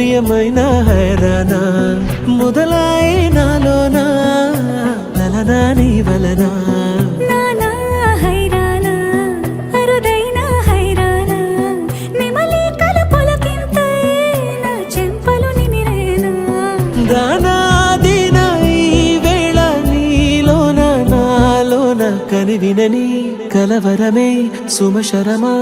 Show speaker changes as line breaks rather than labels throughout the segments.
ప్రియమైన హైరానా మొదలాయి నాలోనా లలనా నీ వలనా కనివినని కలవరమే సుమశరమా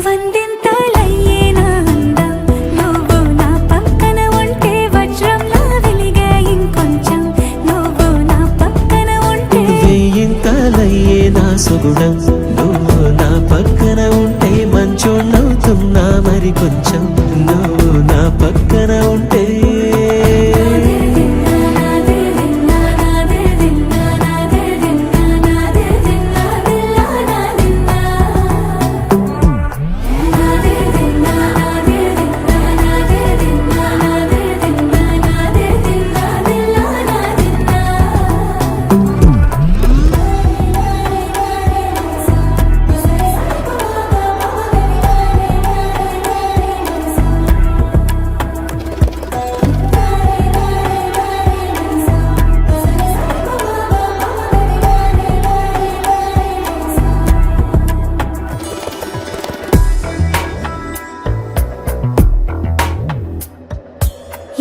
వందింతలయ్యేనా అందం నువ్వు నా పక్కన ఉంటే వజ్రంలా వెలిగే ఇంకొంచెం నువ్వు నా పక్కన ఉంటే
వేయింతలయ్యేనా సుగుణం నువ్వు నా పక్కన ఉంటే మంచోణ్ణవుతున్నా మరి కొంచెం నువ్వు నా పక్కన ఉంటే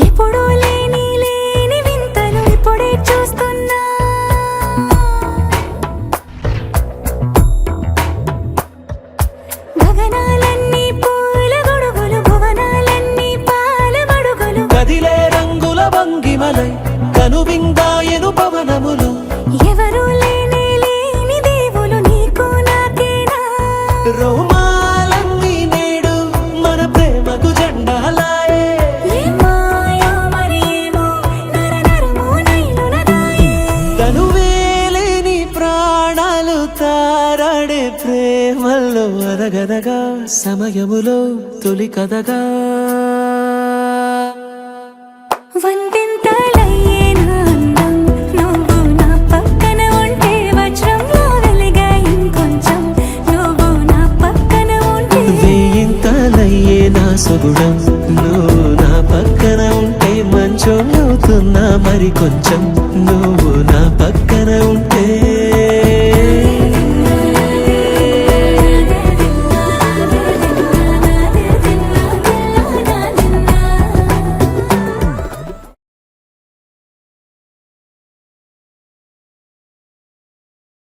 ఎప్పుడూ లేని వింతలు ఇప్పుడే చూస్తున్నా గగనాలన్నీ పూల గొడుగులు భువనాలన్నీ పాల మడుగులు
కదిలే రంగుల భంగిమలై కనువిందాయను పవనములు
ఎవరు లేని దేవులు నీకు నాకేనా
రోమాలన్నీ నేడు మన ప్రేమకు జెండాలాయే తనువేలేని ప్రాణాలు తారాడే ప్రేమల్లో అరగదగా సమయములో తొలి కదగా
వందింతలయ్యేనా అందం నువ్వు నా పక్కన ఉంటే వజ్రంలా వెలిగే ఇంకొంచెం నువ్వు నా పక్కన ఉంటే
వేయింతలయ్యేనా సుగుణం నువ్వు నా పక్కన ఉంటే మంచోణ్ణవుతున్నా మరి కొంచెం